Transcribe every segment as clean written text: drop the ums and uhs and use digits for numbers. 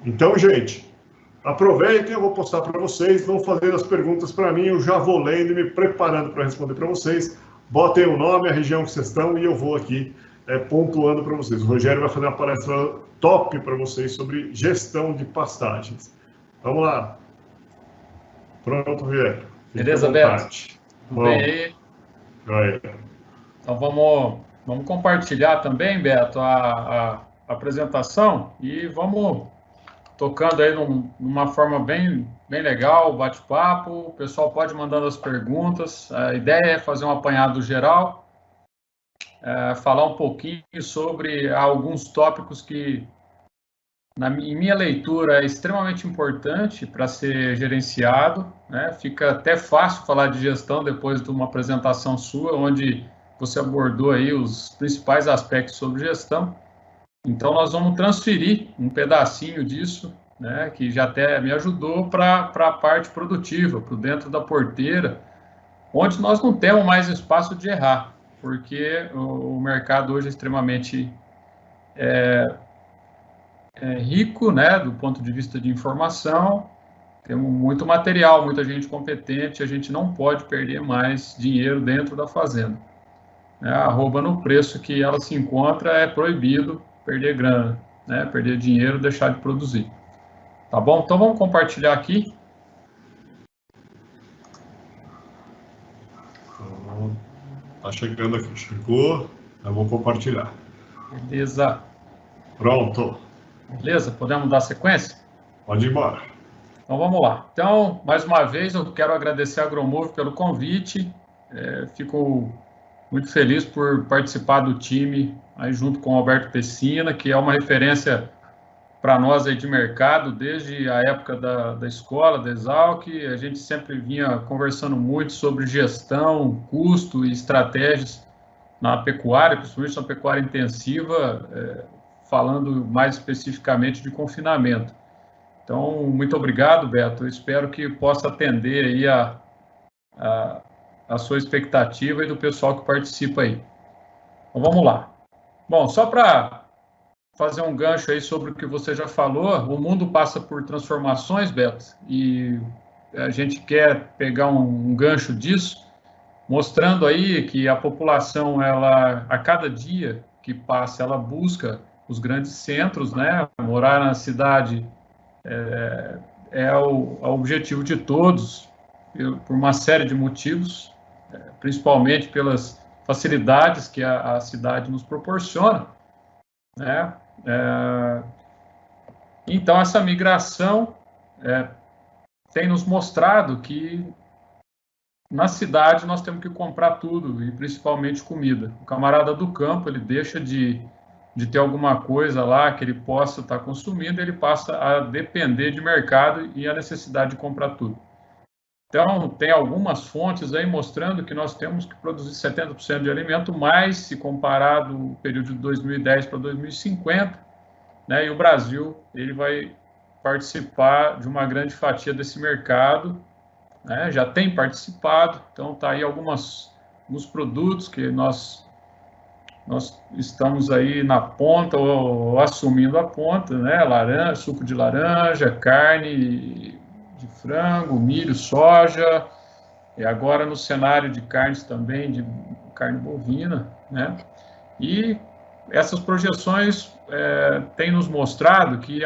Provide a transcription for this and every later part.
Então, gente, aproveitem, eu vou postar para vocês, vão fazer as perguntas para mim, eu já vou lendo e me preparando para responder para vocês. Botem o nome, a região que vocês estão e eu vou aqui pontuando para vocês. O Rogério vai fazer uma palestra top para vocês sobre gestão de pastagens. Vamos lá. Pronto, Rogério. Beleza, Beto? Tudo bem aí? Então vamos compartilhar também, Beto, a apresentação e vamos tocando aí numa forma bem legal, bate-papo. O pessoal pode mandando as perguntas. A ideia é fazer um apanhado geral, falar um pouquinho sobre alguns tópicos que, em minha leitura, é extremamente importante para ser gerenciado, né? Fica até fácil falar de gestão depois de uma apresentação sua, onde você abordou aí os principais aspectos sobre gestão. Então, nós vamos transferir um pedacinho disso, né, que já até me ajudou para a parte produtiva, para dentro da porteira, onde nós não temos mais espaço de errar, porque o mercado hoje é extremamente rico, né, do ponto de vista de informação, temos muito material, muita gente competente, a gente não pode perder mais dinheiro dentro da fazenda. A arroba no preço que ela se encontra é proibido perder grana, né, perder dinheiro, deixar de produzir. Tá bom? Então vamos compartilhar aqui. Tá chegando aqui, chegou, eu vou compartilhar. Beleza. Pronto. Beleza? Podemos dar sequência? Pode ir embora. Então vamos lá. Então, mais uma vez, eu quero agradecer a Agromove pelo convite. Fico muito feliz por participar do time, aí junto com o Alberto Pessina, que é uma referência para nós aí de mercado, desde a época da escola, da Exalc. A gente sempre vinha conversando muito sobre gestão, custo e estratégias na pecuária, principalmente na pecuária intensiva, falando mais especificamente de confinamento. Então, muito obrigado, Beto. Eu espero que possa atender aí a sua expectativa e do pessoal que participa aí. Então, vamos lá. Bom, só para fazer um gancho aí sobre o que você já falou, o mundo passa por transformações, Beto, e a gente quer pegar um gancho disso, mostrando aí que a população, ela, a cada dia que passa, ela busca os grandes centros, né? Morar na cidade é o objetivo de todos, por uma série de motivos, principalmente pelas facilidades que a cidade nos proporciona, né? Então, essa migração tem nos mostrado que na cidade nós temos que comprar tudo, e principalmente comida. O camarada do campo, ele deixa de ter alguma coisa lá que ele possa estar consumindo, ele passa a depender de mercado e a necessidade de comprar tudo. Então, tem algumas fontes aí mostrando que nós temos que produzir 70% de alimento mais, se comparado o período de 2010 para 2050, né? E o Brasil, ele vai participar de uma grande fatia desse mercado, né? Já tem participado, então está aí alguns produtos que nós estamos aí na ponta ou assumindo a ponta, né? Laranja, suco de laranja, carne de frango, milho, soja, e agora no cenário de carnes também, de carne bovina, né? E essas projeções têm nos mostrado que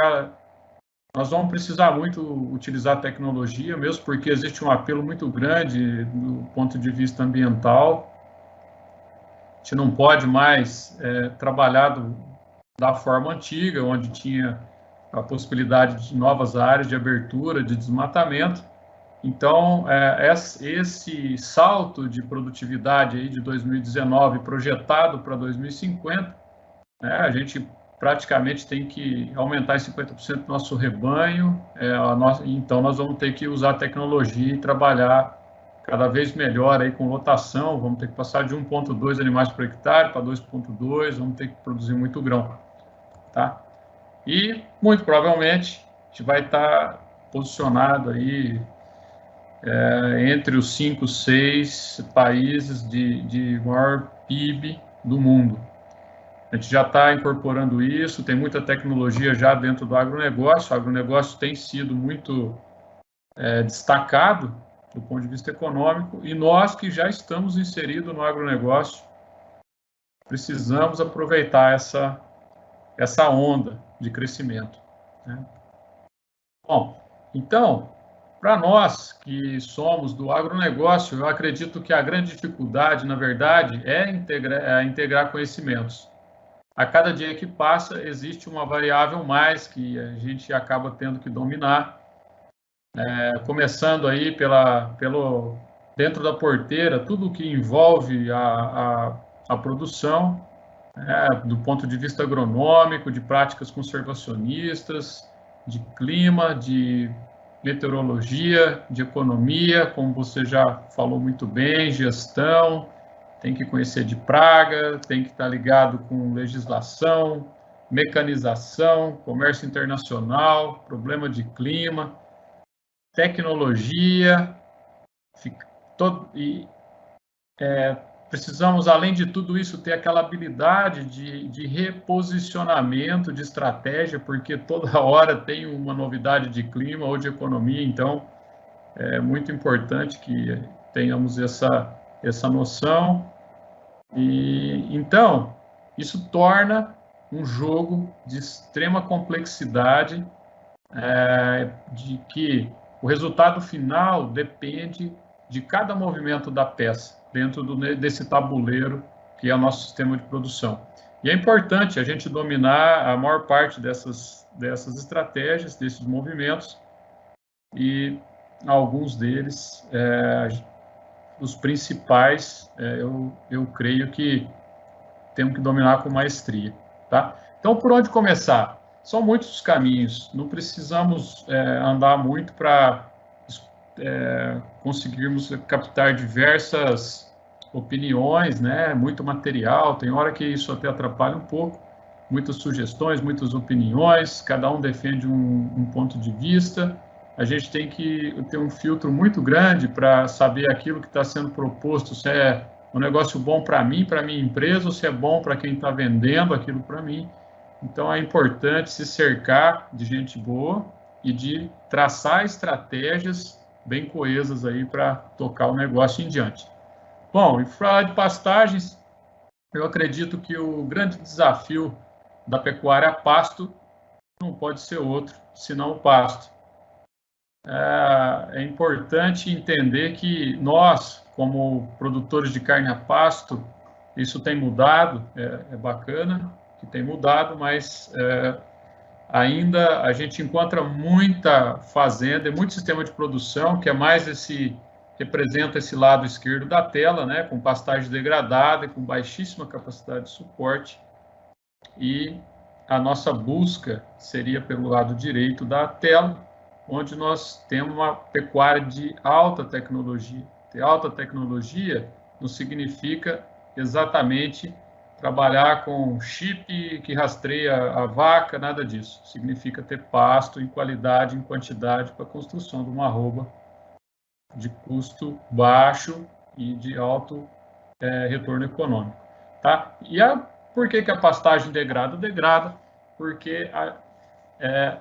nós vamos precisar muito utilizar a tecnologia, mesmo porque existe um apelo muito grande do ponto de vista ambiental. A gente não pode mais trabalhar da forma antiga, onde tinha a possibilidade de novas áreas de abertura, de desmatamento. Então, esse salto de produtividade aí de 2019 projetado para 2050, a gente praticamente tem que aumentar em 50% do nosso rebanho, então nós vamos ter que usar a tecnologia e trabalhar cada vez melhor aí com lotação, vamos ter que passar de 1,2 animais por hectare para 2,2, vamos ter que produzir muito grão, tá? E, muito provavelmente, a gente vai estar posicionado aí entre os 5, 6 países de maior PIB do mundo. A gente já está incorporando isso, tem muita tecnologia já dentro do agronegócio. O agronegócio tem sido muito destacado do ponto de vista econômico, e nós que já estamos inseridos no agronegócio, precisamos aproveitar essa onda de crescimento, né? Bom, então, para nós que somos do agronegócio, eu acredito que a grande dificuldade, na verdade, é integrar conhecimentos. A cada dia que passa, existe uma variável mais que a gente acaba tendo que dominar, começando aí pelo dentro da porteira, tudo que envolve a produção, do ponto de vista agronômico, de práticas conservacionistas, de clima, de meteorologia, de economia, como você já falou muito bem, gestão, tem que conhecer de praga, tem que estar ligado com legislação, mecanização, comércio internacional, problema de clima, tecnologia, precisamos, além de tudo isso, ter aquela habilidade de reposicionamento de estratégia, porque toda hora tem uma novidade de clima ou de economia, então é muito importante que tenhamos essa noção. E então, isso torna um jogo de extrema complexidade, de que o resultado final depende de cada movimento da peça dentro desse tabuleiro que é o nosso sistema de produção. E é importante a gente dominar a maior parte dessas estratégias, desses movimentos, e alguns deles, os principais, eu creio que temos que dominar com maestria, tá? Então, por onde começar? São muitos os caminhos, não precisamos andar muito para conseguirmos captar diversas opiniões, né? Muito material, tem hora que isso até atrapalha um pouco, muitas sugestões, muitas opiniões, cada um defende um ponto de vista. A gente tem que ter um filtro muito grande para saber aquilo que está sendo proposto, se é um negócio bom para mim, para minha empresa, ou se é bom para quem está vendendo aquilo para mim. Então, é importante se cercar de gente boa e de traçar estratégias bem coesas aí para tocar o negócio em diante. Bom, e falar de pastagens, eu acredito que o grande desafio da pecuária a pasto não pode ser outro, senão o pasto. É importante entender que nós, como produtores de carne a pasto, isso tem mudado, é bacana que tem mudado, mas ainda a gente encontra muita fazenda e muito sistema de produção que é mais representa esse lado esquerdo da tela, né, com pastagem degradada e com baixíssima capacidade de suporte, e a nossa busca seria pelo lado direito da tela, onde nós temos uma pecuária de alta tecnologia. Ter alta tecnologia não significa exatamente trabalhar com chip que rastreia a vaca, nada disso. Significa ter pasto em qualidade, em quantidade, para a construção de uma arroba de custo baixo e de alto retorno econômico. Tá? E por que a pastagem degrada? Degrada porque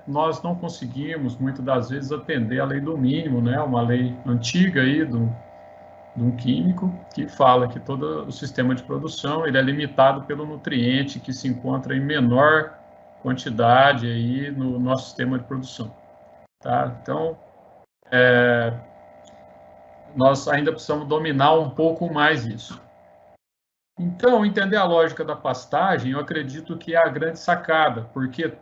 nós não conseguimos, muitas das vezes, atender a lei do mínimo, né? Uma lei antiga aí de um químico que fala que todo o sistema de produção ele é limitado pelo nutriente que se encontra em menor quantidade aí no nosso sistema de produção. Tá? Então, nós ainda precisamos dominar um pouco mais isso. Então, entender a lógica da pastagem, eu acredito que é a grande sacada, porque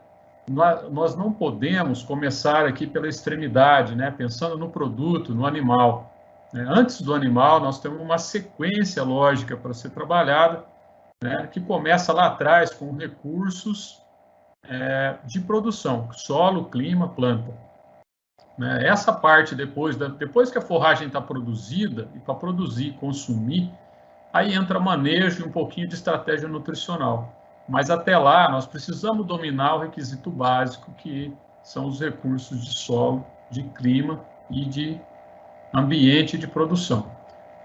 nós não podemos começar aqui pela extremidade, né? Pensando no produto, no animal. Antes do animal, nós temos uma sequência lógica para ser trabalhada, né? Que começa lá atrás com recursos de produção, solo, clima, planta. Essa parte, depois que a forragem está produzida, e para produzir e consumir, aí entra manejo e um pouquinho de estratégia nutricional. Mas até lá, nós precisamos dominar o requisito básico, que são os recursos de solo, de clima e de ambiente de produção.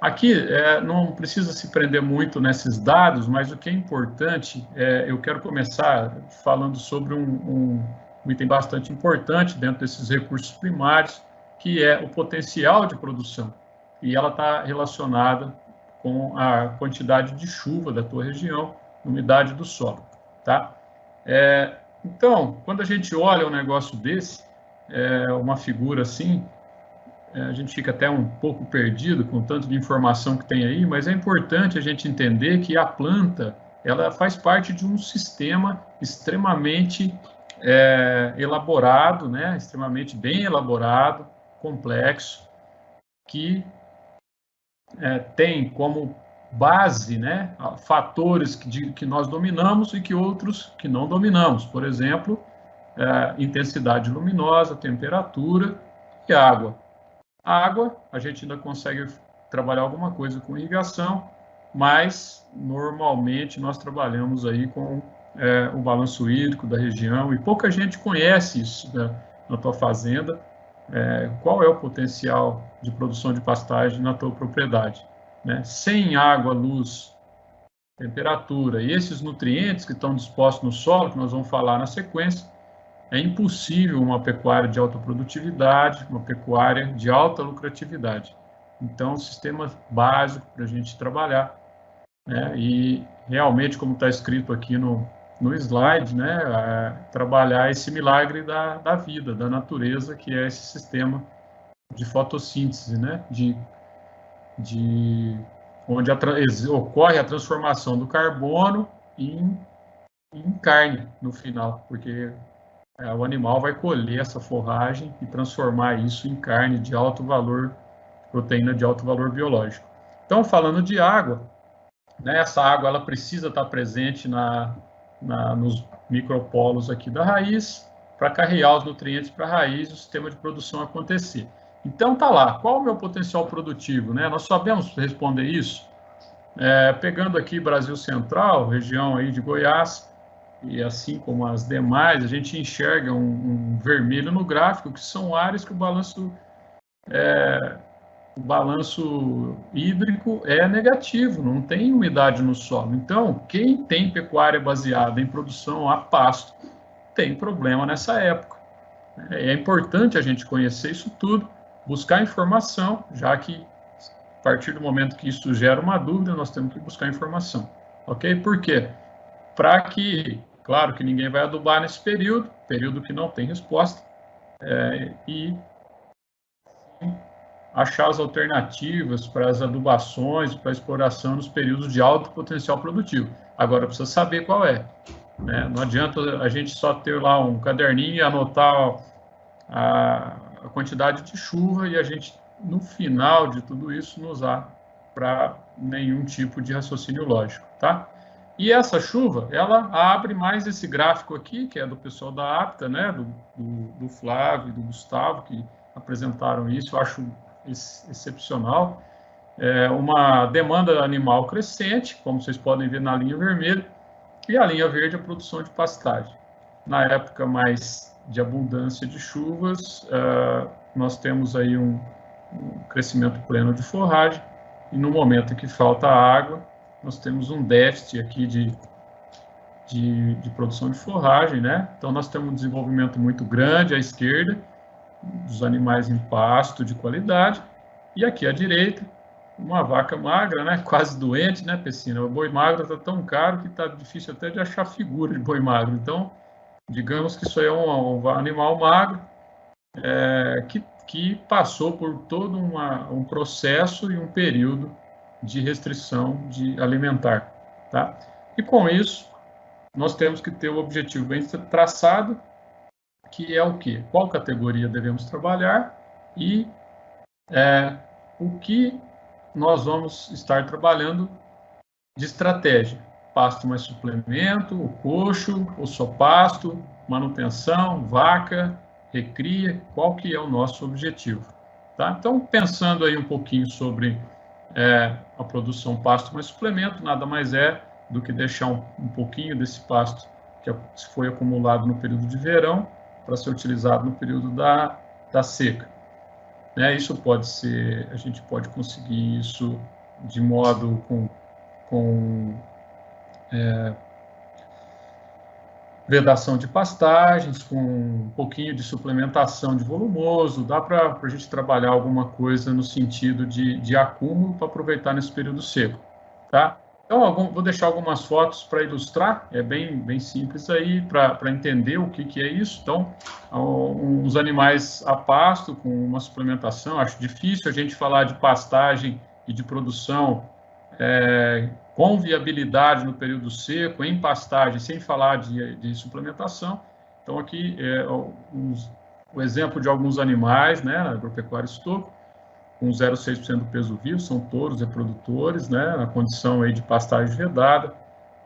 Aqui não precisa se prender muito nesses dados, mas o que é importante, eu quero começar falando sobre um item bastante importante dentro desses recursos primários, que é o potencial de produção. E ela está relacionada com a quantidade de chuva da tua região, umidade do solo, tá? Então, quando a gente olha um negócio desse, uma figura assim, a gente fica até um pouco perdido com o tanto de informação que tem aí, mas é importante a gente entender que a planta, ela faz parte de um sistema extremamente elaborado, né? Extremamente bem elaborado, complexo, que tem como base, né, fatores que nós dominamos e que outros que não dominamos. Por exemplo, intensidade luminosa, temperatura e água. A água, a gente ainda consegue trabalhar alguma coisa com irrigação, mas normalmente nós trabalhamos aí com o balanço hídrico da região, e pouca gente conhece isso na tua fazenda. Qual é o potencial de produção de pastagem na tua propriedade, né? Sem água, luz, temperatura e esses nutrientes que estão dispostos no solo, que nós vamos falar na sequência, é impossível uma pecuária de alta produtividade, uma pecuária de alta lucratividade. Então, sistema básico para a gente trabalhar, né? E realmente, como está escrito aqui no slide, né, trabalhar esse milagre da vida, da natureza, que é esse sistema de fotossíntese, né, onde ocorre a transformação do carbono em carne no final, porque o animal vai colher essa forragem e transformar isso em carne de alto valor, proteína de alto valor biológico. Então, falando de água, né, essa água ela precisa estar presente nos micropolos aqui da raiz, para carregar os nutrientes para a raiz e o sistema de produção acontecer. Então, tá lá, qual o meu potencial produtivo, né? Nós sabemos responder isso, pegando aqui Brasil Central, região aí de Goiás, e assim como as demais, a gente enxerga um vermelho no gráfico, que são áreas que o balanço hídrico é negativo, não tem umidade no solo. Então, quem tem pecuária baseada em produção a pasto tem problema nessa época. É importante a gente conhecer isso tudo, buscar informação, já que a partir do momento que isso gera uma dúvida, nós temos que buscar informação. Ok? Por quê? Para que, claro que ninguém vai adubar nesse período que não tem resposta, e achar as alternativas para as adubações, para a exploração nos períodos de alto potencial produtivo. Agora, precisa saber qual é, né? Não adianta a gente só ter lá um caderninho e anotar a quantidade de chuva e a gente, no final de tudo isso, não usar para nenhum tipo de raciocínio lógico, tá? E essa chuva, ela abre mais esse gráfico aqui, que é do pessoal da APTA, né? Do Flávio e do Gustavo, que apresentaram isso, eu acho excepcional. Uma demanda animal crescente, como vocês podem ver na linha vermelha, e a linha verde é a produção de pastagem. Na época mais de abundância de chuvas, nós temos aí um crescimento pleno de forragem, e no momento em que falta água, nós temos um déficit aqui de produção de forragem, né? Então, nós temos um desenvolvimento muito grande à esquerda, dos animais em pasto de qualidade, e aqui à direita, uma vaca magra, né? Quase doente, né, Pecina? O boi magro está tão caro que está difícil até de achar figura de boi magro. Então, digamos que isso aí é um animal magro que passou por todo um processo e um período de restrição de alimentar, tá? E com isso, nós temos que ter o objetivo bem traçado, que é o quê? Qual categoria devemos trabalhar e o que nós vamos estar trabalhando de estratégia. Pasto mais suplemento, o coxo, o só pasto, manutenção, vaca, recria, qual que é o nosso objetivo, tá? Então, pensando aí um pouquinho sobre a produção pasto mais suplemento, nada mais é do que deixar um pouquinho desse pasto que foi acumulado no período de verão para ser utilizado no período da seca. né? Isso pode ser, a gente pode conseguir isso de modo com vedação de pastagens, com um pouquinho de suplementação de volumoso, dá para a gente trabalhar alguma coisa no sentido de acúmulo para aproveitar nesse período seco, tá? Então, vou deixar algumas fotos para ilustrar, é bem simples aí, para entender o que é isso. Então, uns animais a pasto, com uma suplementação, acho difícil a gente falar de pastagem e de produção com viabilidade no período seco, em pastagem, sem falar de suplementação. Então, aqui o exemplo de alguns animais, né, agropecuária estoco, com 0,6% do peso vivo, são touros reprodutores, né, na condição aí de pastagem vedada.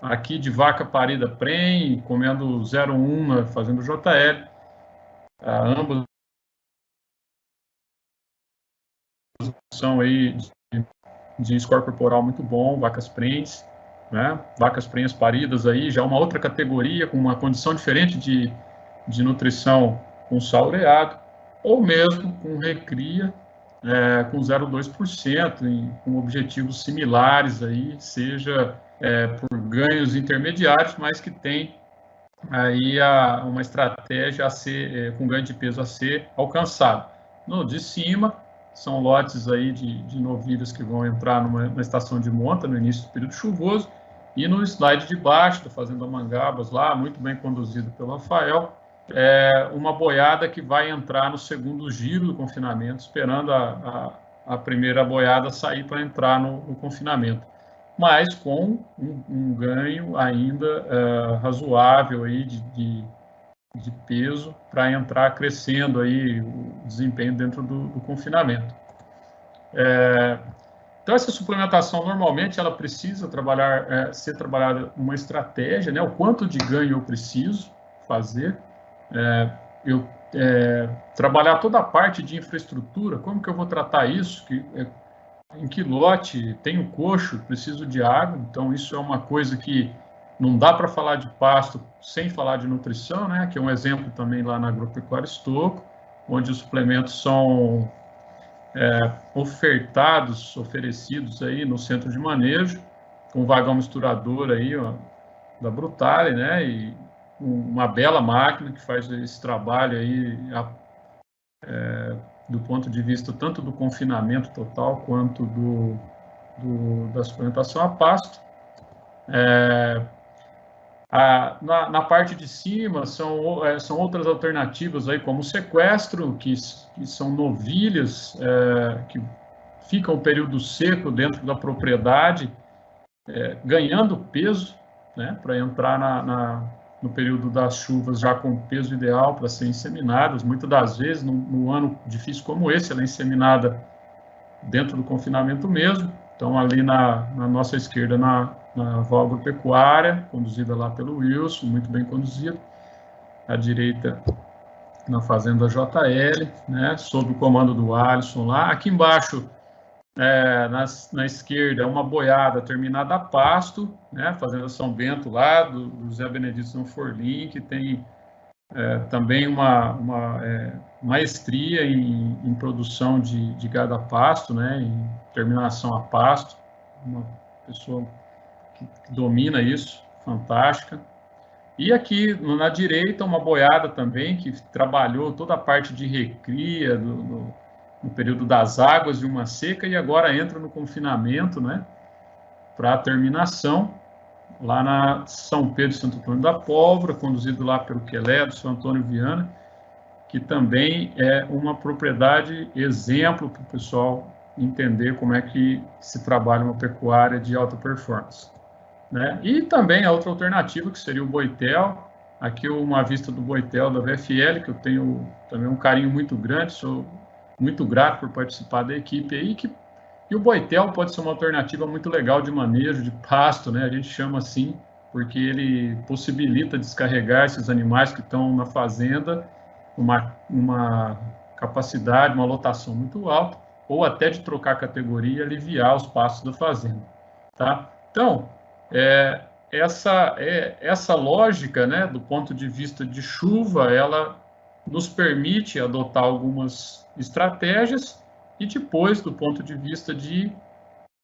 Aqui de vaca parida prem, comendo 0,1, fazendo JL. Ambos são aí de score corporal muito bom, vacas prens, né, vacas prenhas paridas aí, já uma outra categoria, com uma condição diferente de nutrição com saureado, ou mesmo com recria, com 0,2%, com objetivos similares aí, seja por ganhos intermediários, mas que tem aí uma estratégia a ser, com ganho de peso a ser alcançado. No de cima, são lotes aí de novilhas que vão entrar numa estação de monta no início do período chuvoso, e no slide de baixo, da Fazenda Mangabas, lá, muito bem conduzido pelo Rafael, uma boiada que vai entrar no segundo giro do confinamento, esperando a primeira boiada sair para entrar no confinamento, mas com um ganho ainda razoável aí de peso para entrar crescendo aí o desempenho dentro do confinamento. Então, essa suplementação, normalmente, ela precisa ser trabalhada uma estratégia, né? O quanto de ganho eu preciso fazer, trabalhar toda a parte de infraestrutura, como que eu vou tratar isso, em que lote tem o coxo, preciso de água, então isso é uma coisa que não dá para falar de pasto sem falar de nutrição, né? Que é um exemplo também lá na Agropecuária Estoco, onde os suplementos são oferecidos aí no centro de manejo, com vagão misturador aí, ó, da Brutale, né? E uma bela máquina que faz esse trabalho aí do ponto de vista tanto do confinamento total quanto da suplementação a pasto. Na parte de cima são outras alternativas aí, como o sequestro, que são novilhas que ficam um período seco dentro da propriedade, ganhando peso, né, para entrar no período das chuvas já com peso ideal para ser inseminadas. Muitas das vezes, num ano difícil como esse, ela é inseminada dentro do confinamento mesmo. Então, ali na nossa esquerda, na Val Agropecuária, conduzida lá pelo Wilson, muito bem conduzida. À direita, na Fazenda JL, né, sob o comando do Alisson lá. Aqui embaixo, na esquerda, uma boiada terminada a pasto, né, Fazenda São Bento lá, do Zé Benedito São Forlim, que tem também uma maestria em produção de gado a pasto, né, em terminação a pasto, uma pessoa que domina isso, fantástica. E aqui, na direita, uma boiada também, que trabalhou toda a parte de recria no período das águas de uma seca, e agora entra no confinamento, né, para a terminação, lá na São Pedro e Santo Antônio da Pólvora, conduzido lá pelo Quelé, do São Antônio Viana, que também é uma propriedade exemplo para o pessoal entender como é que se trabalha uma pecuária de alta performance, né? E também a outra alternativa, que seria o Boitel. Aqui uma vista do Boitel da VFL, que eu tenho também um carinho muito grande, sou muito grato por participar da equipe aí, e o Boitel pode ser uma alternativa muito legal de manejo de pasto, né? A gente chama assim, porque ele possibilita descarregar esses animais que estão na fazenda, uma capacidade, uma lotação muito alta, ou até de trocar categoria e aliviar os pastos da fazenda, tá? Então, essa lógica, né, do ponto de vista de chuva, ela nos permite adotar algumas estratégias E depois, do ponto de vista de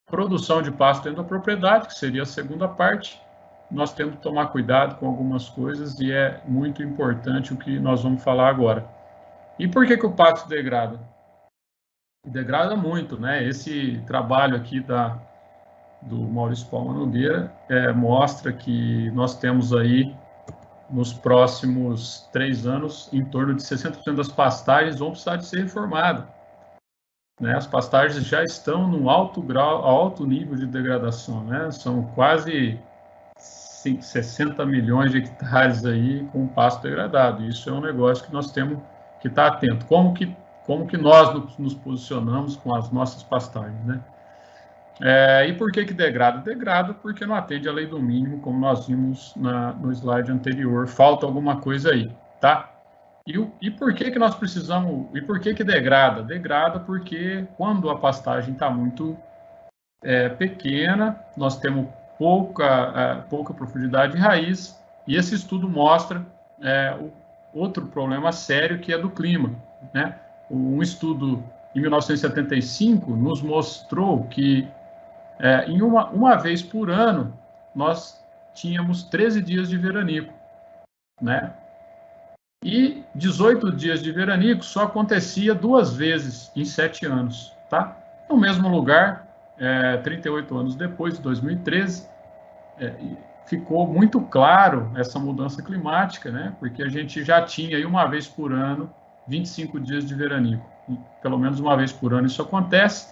produção de pasto dentro da propriedade, que seria a segunda parte, nós temos que tomar cuidado com algumas coisas e é muito importante o que nós vamos falar agora. E por que o pasto degrada? Degrada muito, né? Esse trabalho aqui do Maurício Palma Nogueira mostra que nós temos aí, nos próximos 3 anos, em torno de 60% das pastagens vão precisar de ser reformadas. Né? As pastagens já estão num alto nível de degradação, né? São quase 60 milhões de hectares aí com pasto degradado. Isso é um negócio que nós temos que estar atento. Como que nós nos posicionamos com as nossas pastagens, né? E por que degrada? Degrada porque não atende à lei do mínimo, como nós vimos no slide anterior. Falta alguma coisa aí, tá? E por que nós precisamos... E por que degrada? Degrada porque quando a pastagem está muito pequena, nós temos pouca profundidade de raiz, e esse estudo mostra outro problema sério, que é do clima, né? Um estudo em 1975 nos mostrou que em uma vez por ano nós tínhamos 13 dias de veranico, né? E 18 dias de veranico só acontecia 2 vezes em 7 anos, tá? No mesmo lugar, 38 anos depois, de 2013, ficou muito claro essa mudança climática, né? Porque a gente já tinha aí uma vez por ano 25 dias de veranico. Pelo menos uma vez por ano isso acontece.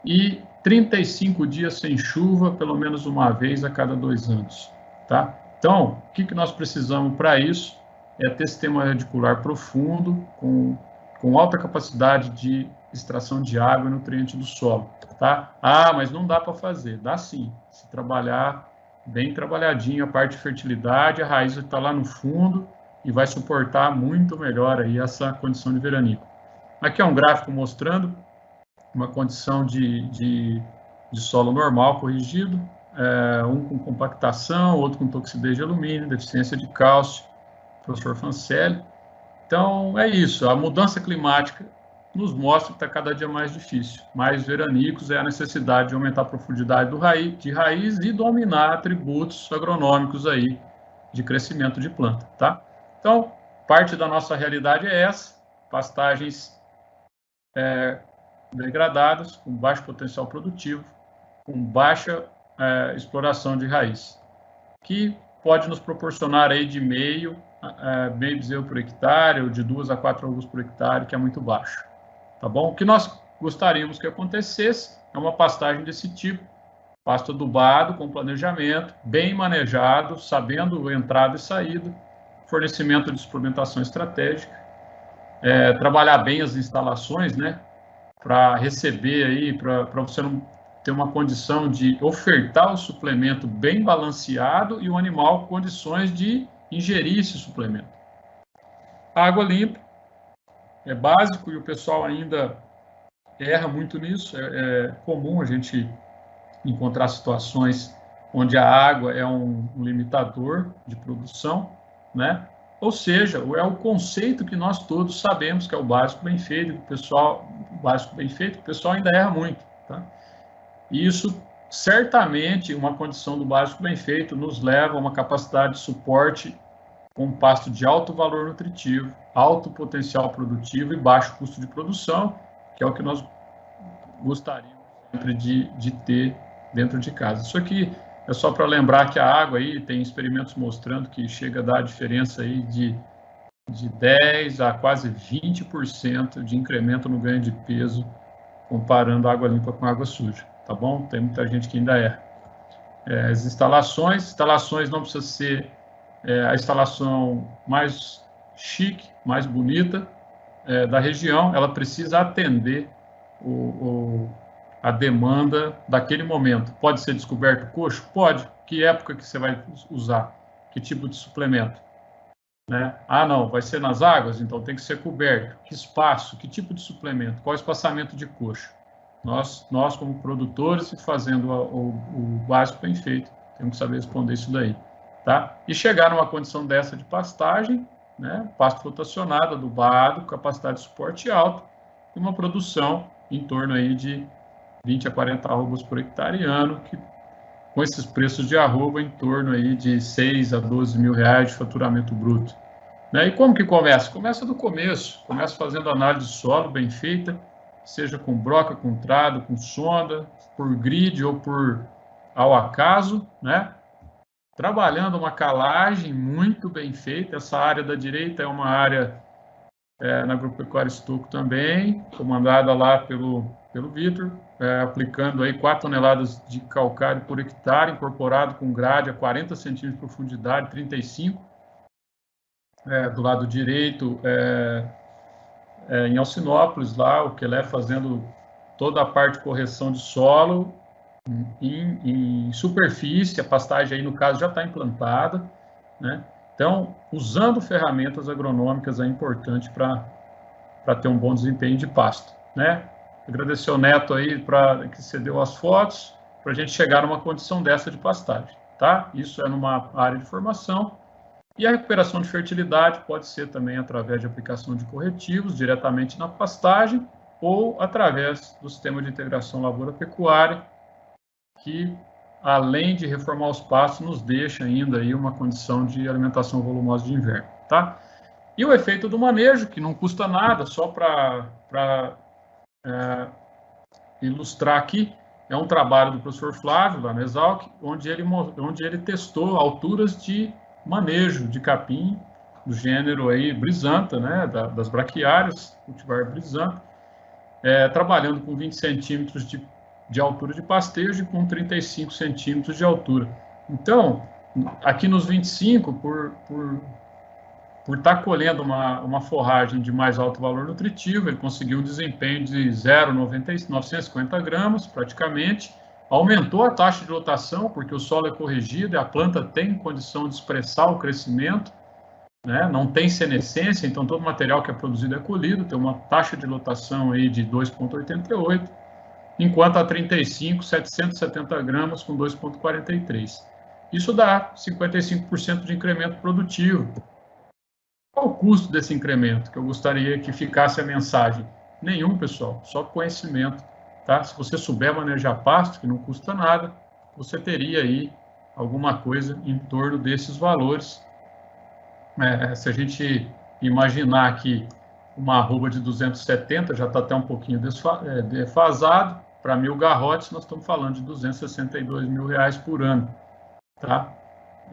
E 35 dias sem chuva, pelo menos uma vez a cada 2 anos, tá? Então, o que nós precisamos para isso? É ter sistema radicular profundo, com alta capacidade de extração de água e nutriente do solo, tá? Mas não dá para fazer. Dá sim, se trabalhar bem trabalhadinho a parte de fertilidade, a raiz está lá no fundo e vai suportar muito melhor aí essa condição de veranico. Aqui é um gráfico mostrando uma condição de solo normal corrigido, um com compactação, outro com toxidez de alumínio, deficiência de cálcio, professor Fancelli. Então, é isso, a mudança climática nos mostra que está cada dia mais difícil. Mais veranicos é a necessidade de aumentar a profundidade de raiz e dominar atributos agronômicos aí de crescimento de planta, tá? Então, parte da nossa realidade é essa, pastagens degradadas, com baixo potencial produtivo, com baixa exploração de raiz, que pode nos proporcionar aí de meio bezerro por hectare, ou de 2 a 4 ovos por hectare, que é muito baixo, tá bom? O que nós gostaríamos que acontecesse é uma pastagem desse tipo, pasto adubado, com planejamento, bem manejado, sabendo entrada e saída, fornecimento de suplementação estratégica, trabalhar bem as instalações, né, para receber aí, para você não ter uma condição de ofertar o suplemento bem balanceado e o animal com condições de ingerir esse suplemento. Água limpa é básico e o pessoal ainda erra muito nisso. É comum a gente encontrar situações onde a água é um limitador de produção, né? Ou seja, é o conceito que nós todos sabemos que é o básico bem feito, o pessoal ainda erra muito, tá? E isso, certamente, uma condição do básico bem feito nos leva a uma capacidade de suporte com pasto de alto valor nutritivo, alto potencial produtivo e baixo custo de produção, que é o que nós gostaríamos sempre de ter dentro de casa. Isso aqui é só para lembrar que a água aí tem experimentos mostrando que chega a dar a diferença aí de 10 a quase 20% de incremento no ganho de peso, comparando água limpa com água suja, tá bom? Tem muita gente que ainda erra. As instalações não precisa ser a instalação mais chique, mais bonita da região, ela precisa atender a demanda daquele momento. Pode ser descoberto coxo? Pode. Que época que você vai usar? Que tipo de suplemento? Né? Não, vai ser nas águas? Então tem que ser coberto. Que espaço? Que tipo de suplemento? Qual é o espaçamento de coxo? Nós como produtores, fazendo o básico bem feito, temos que saber responder isso daí. Tá? E chegar numa condição dessa de pastagem, né? Pasto rotacionado, adubado, capacidade de suporte alta, e uma produção em torno aí de 20 a 40 arrobas por hectare ano, que com esses preços de arroba em torno aí de 6 a 12 mil reais de faturamento bruto. Né? E como que começa? Começa do começo, começa fazendo análise de solo bem feita, seja com broca, com trado, com sonda, por grid ou por ao acaso, né? Trabalhando uma calagem muito bem feita. Essa área da direita é uma área na Agropecuária Estocco também, comandada lá pelo Vitor, aplicando aí 4 toneladas de calcário por hectare, incorporado com grade a 40 centímetros de profundidade, 35 do lado direito, em Alcinópolis, lá, o Quelé fazendo toda a parte de correção de solo em superfície, a pastagem aí, no caso, já está implantada, né? Então, usando ferramentas agronômicas é importante para ter um bom desempenho de pasto, né? Agradecer ao Neto aí que cedeu as fotos, para a gente chegar numa condição dessa de pastagem, tá? Isso é numa área de formação. E a recuperação de fertilidade pode ser também através de aplicação de corretivos diretamente na pastagem ou através do sistema de integração lavoura-pecuária, que, além de reformar os pastos, nos deixa ainda aí uma condição de alimentação volumosa de inverno, tá? E o efeito do manejo, que não custa nada, só para ilustrar aqui, é um trabalho do professor Flávio, lá na Exalc, onde ele testou alturas de manejo de capim do gênero aí Brisanta, né, das braquiárias, cultivar Brisanta, trabalhando com 20 centímetros de altura de pastejo e com 35 centímetros de altura. Então, aqui nos 25, por estar colhendo uma forragem de mais alto valor nutritivo, ele conseguiu um desempenho de 0,950 gramas, praticamente, aumentou a taxa de lotação, porque o solo é corrigido e a planta tem condição de expressar o crescimento, né? Não tem senescência, então todo o material que é produzido é colhido, tem uma taxa de lotação aí de 2,88, enquanto a 35, 770 gramas com 2,43. Isso dá 55% de incremento produtivo. Qual o custo desse incremento? Que eu gostaria que ficasse a mensagem. Nenhum, pessoal, só conhecimento. Tá? Se você souber manejar pasto, que não custa nada, você teria aí alguma coisa em torno desses valores. Se a gente imaginar que uma arroba de 270 já está até um pouquinho defasado, para 1.000 garrotes nós estamos falando de 262 mil reais por ano. Tá?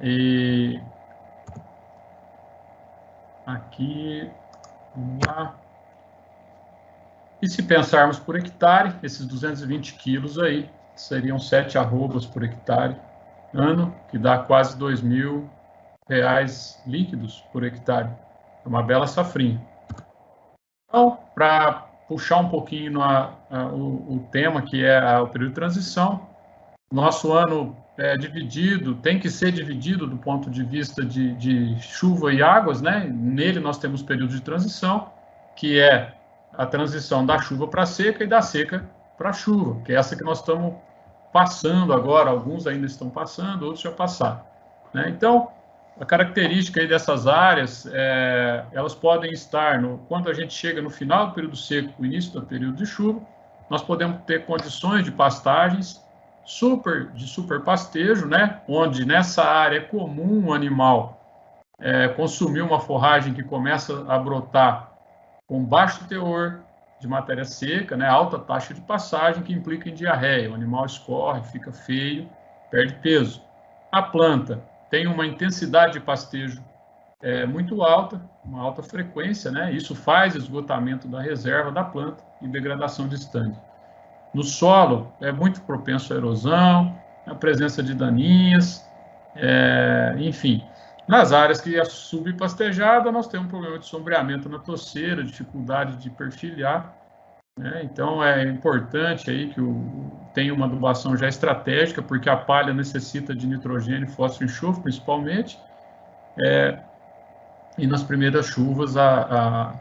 E aqui, vamos lá. E se pensarmos por hectare, esses 220 quilos aí, seriam 7 arrobas por hectare ano, que dá quase 2.000 reais líquidos por hectare. É uma bela safrinha. Então, para puxar um pouquinho o tema, que é o período de transição, nosso ano é dividido, tem que ser dividido do ponto de vista de chuva e águas, né? Nele nós temos período de transição, que é a transição da chuva para a seca e da seca para a chuva, que é essa que nós estamos passando agora, alguns ainda estão passando, outros já passaram, né? Então, a característica aí dessas áreas, elas podem estar, quando a gente chega no final do período seco, início do período de chuva, nós podemos ter condições de pastagens de super pastejo, né? Onde nessa área é comum o animal consumir uma forragem que começa a brotar com baixo teor de matéria seca, né? Alta taxa de passagem, que implica em diarreia. O animal escorre, fica feio, perde peso. A planta tem uma intensidade de pastejo muito alta, uma alta frequência, né? Isso faz esgotamento da reserva da planta e degradação de estande. No solo, é muito propenso à erosão, a presença de daninhas, enfim. Nas áreas que é subpastejada, nós temos um problema de sombreamento na toceira, dificuldade de perfilhar, né? Então, é importante aí que tenha uma adubação já estratégica, porque a palha necessita de nitrogênio, fósforo e enxofre, principalmente, e nas primeiras chuvas a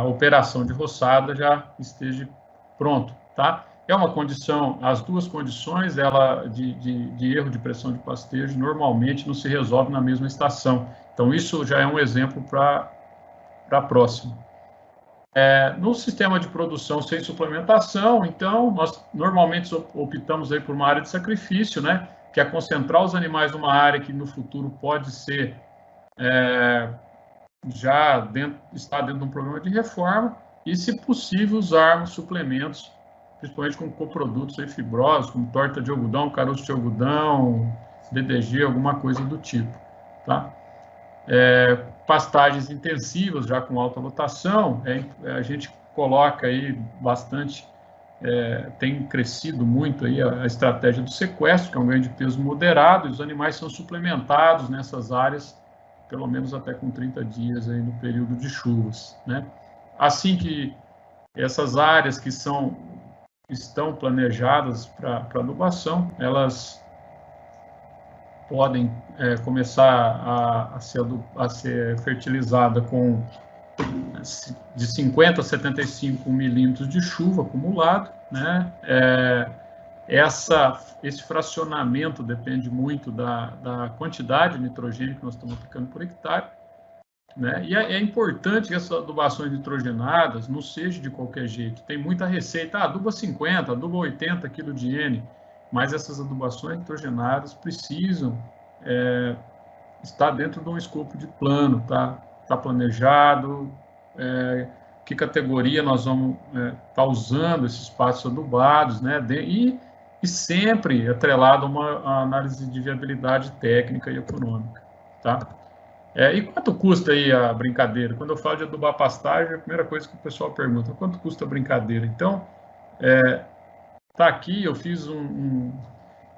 operação de roçada já esteja pronto, tá? É uma condição, as duas condições de erro de pressão de pastejo normalmente não se resolve na mesma estação. Então, isso já é um exemplo para a próxima. No sistema de produção sem suplementação, então, nós normalmente optamos aí por uma área de sacrifício, né, que é concentrar os animais numa área que no futuro pode ser está dentro de um programa de reforma, e, se possível, usarmos suplementos, principalmente com coprodutos aí fibrosos, como torta de algodão, caroço de algodão, DDG, alguma coisa do tipo, tá? Pastagens intensivas, já com alta lotação, a gente coloca aí bastante, tem crescido muito aí a estratégia do sequestro, que é um ganho de peso moderado, e os animais são suplementados nessas áreas, pelo menos até com 30 dias aí no período de chuvas, né? Assim que essas áreas que estão planejadas para adubação, elas podem começar a ser fertilizada com de 50 a 75 milímetros de chuva acumulado, né? Esse fracionamento depende muito da quantidade de nitrogênio que nós estamos aplicando por hectare, né? E é importante que essas adubações nitrogenadas não seja de qualquer jeito. Tem muita receita, aduba 50, aduba 80 kg de N, mas essas adubações nitrogenadas precisam estar dentro de um escopo de plano, tá planejado, que categoria nós vamos estar usando esses espaços adubados, né? E sempre atrelado a uma análise de viabilidade técnica e econômica, tá? E quanto custa aí a brincadeira? Quando eu falo de adubar pastagem, a primeira coisa que o pessoal pergunta, quanto custa a brincadeira? Então, tá aqui, eu fiz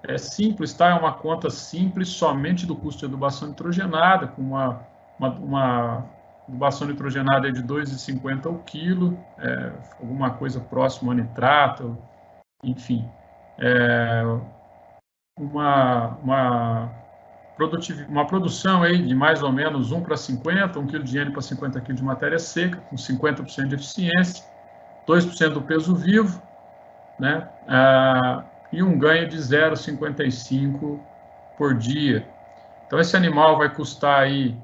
é simples, tá? É uma conta simples somente do custo de adubação nitrogenada, com uma adubação nitrogenada de 2,50 ao quilo, alguma coisa próxima a nitrato, enfim. Uma produção aí de mais ou menos 1 para 50, 1 kg de N para 50 kg de matéria seca, com 50% de eficiência, 2% do peso vivo, né? E um ganho de 0,55 por dia. Então, esse animal vai custar aí,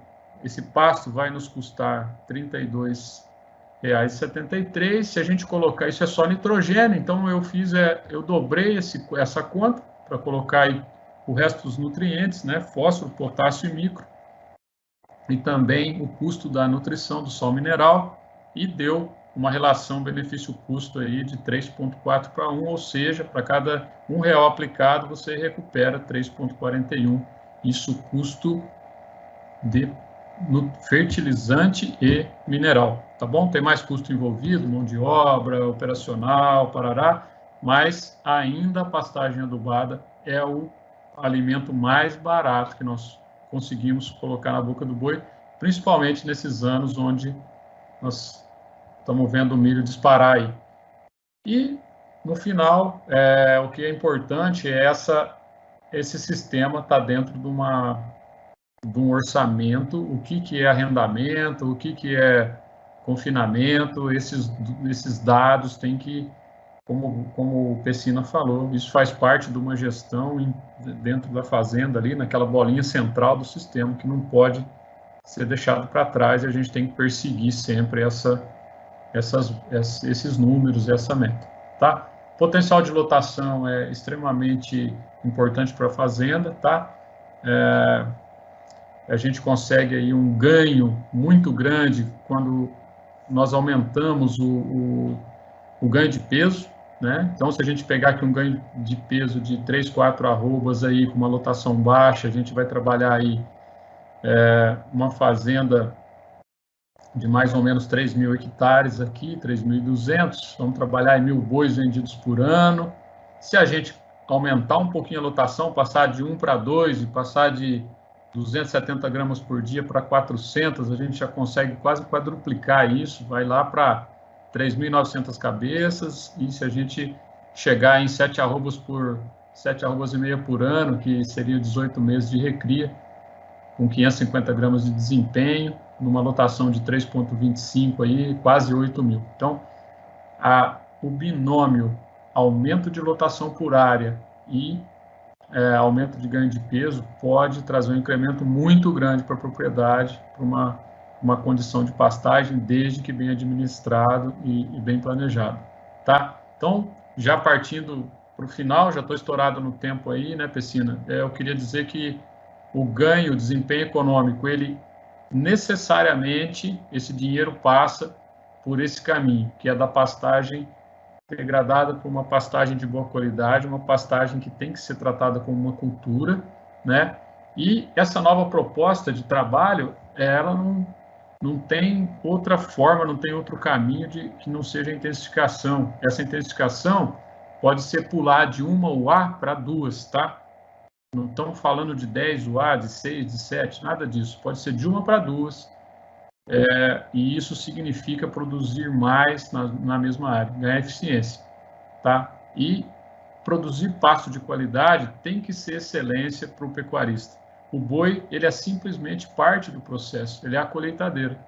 esse pasto vai nos custar R$ 32,73. Se a gente colocar, isso é só nitrogênio, então eu dobrei essa conta para colocar aí o resto dos nutrientes, né? Fósforo, potássio e micro, e também o custo da nutrição do sal mineral, e deu uma relação benefício-custo aí de 3,4 para 1, ou seja, para cada R$1 aplicado, você recupera 3,41, isso custo de fertilizante e mineral, tá bom? Tem mais custo envolvido, mão de obra, operacional, parará, mas ainda a pastagem adubada é o alimento mais barato que nós conseguimos colocar na boca do boi, principalmente nesses anos onde nós estamos vendo o milho disparar aí. E, no final, o que é importante é esse sistema estar dentro de um orçamento, o que é arrendamento, o que é confinamento, esses dados têm que, como o Pessina falou, isso faz parte de uma gestão dentro da fazenda ali, naquela bolinha central do sistema, que não pode ser deixado para trás, e a gente tem que perseguir sempre esses números, essa meta, tá? Potencial de lotação é extremamente importante para a fazenda, tá? A gente consegue aí um ganho muito grande quando nós aumentamos o ganho de peso, né? Então, se a gente pegar aqui um ganho de peso de 3, 4 arrobas aí com uma lotação baixa, a gente vai trabalhar aí uma fazenda de mais ou menos 3.000 hectares aqui, 3.200, vamos trabalhar em 1.000 bois vendidos por ano. Se a gente aumentar um pouquinho a lotação, passar de 1 para 2 e passar de 270 gramas por dia para 400, a gente já consegue quase quadruplicar isso, vai lá para 3.900 cabeças, e se a gente chegar em 7 arrobas e meia por ano, que seria 18 meses de recria, com 550 gramas de desempenho, numa lotação de 3,25 aí, quase 8.000. Então, o binômio aumento de lotação por área e aumento de ganho de peso pode trazer um incremento muito grande para a propriedade, para uma condição de pastagem, desde que bem administrado e bem planejado, tá? Então, já partindo para o final, já estou estourado no tempo aí, né, Pecina? Eu queria dizer que o ganho, o desempenho econômico, ele necessariamente, esse dinheiro passa por esse caminho, que é da pastagem degradada por uma pastagem de boa qualidade, uma pastagem que tem que ser tratada como uma cultura, né? E essa nova proposta de trabalho, ela não tem outra forma, não tem outro caminho que não seja a intensificação. Essa intensificação pode ser pular de uma UA para duas, tá? Não estamos falando de 10 UA, de 6, de 7, nada disso. Pode ser de uma para duas, e isso significa produzir mais na mesma área, ganhar eficiência, tá? E produzir pasto de qualidade tem que ser excelência para o pecuarista. O boi, ele é simplesmente parte do processo, ele é a colheitadeira.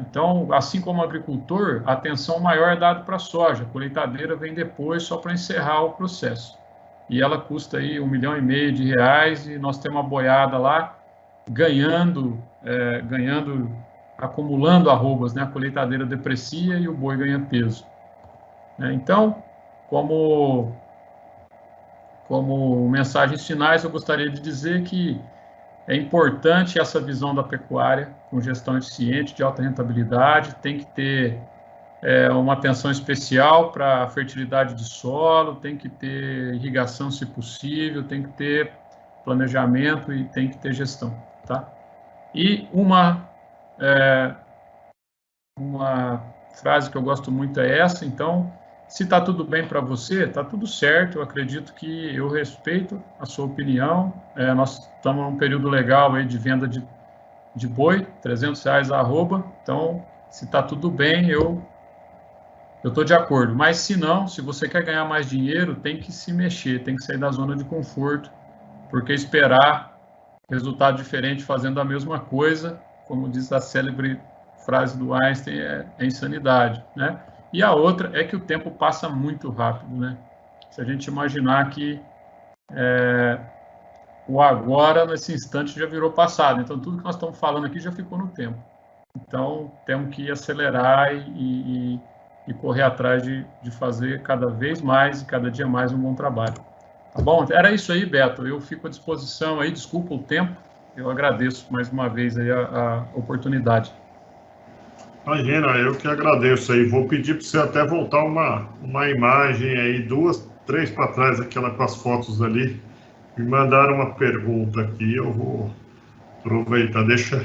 Então, assim como o agricultor, a atenção maior é dada para a soja, a colheitadeira vem depois só para encerrar o processo. E ela custa aí R$1,5 milhão e nós temos uma boiada lá ganhando, acumulando arrobas, né? A colheitadeira deprecia e o boi ganha peso. Então, como mensagens finais, eu gostaria de dizer que é importante essa visão da pecuária com gestão eficiente, de alta rentabilidade, tem que ter uma atenção especial para a fertilidade de solo, tem que ter irrigação se possível, tem que ter planejamento e tem que ter gestão, tá? E uma frase que eu gosto muito é essa, então, se está tudo bem para você, está tudo certo, eu acredito que eu respeito a sua opinião, nós estamos num período legal aí de venda de boi, R$300 a arroba, então, se está tudo bem, eu estou de acordo, mas se não, se você quer ganhar mais dinheiro, tem que se mexer, tem que sair da zona de conforto, porque esperar resultado diferente fazendo a mesma coisa, como diz a célebre frase do Einstein, é insanidade, né? E a outra é que o tempo passa muito rápido, né? Se a gente imaginar que o agora, nesse instante, já virou passado, então tudo que nós estamos falando aqui já ficou no tempo. Então, temos que acelerar e correr atrás de fazer cada vez mais e cada dia mais um bom trabalho. Tá bom? Era isso aí, Beto. Eu fico à disposição aí, desculpa o tempo, eu agradeço mais uma vez aí a oportunidade. Imagina, eu que agradeço aí. Vou pedir para você até voltar uma imagem aí, 2, 3 para trás, aquela com as fotos ali. Me mandaram uma pergunta aqui, eu vou aproveitar. Deixa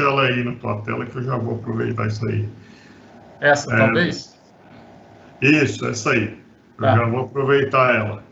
ela aí na tua tela que eu já vou aproveitar isso aí. Essa, talvez? Isso, essa aí. Eu já vou aproveitar ela.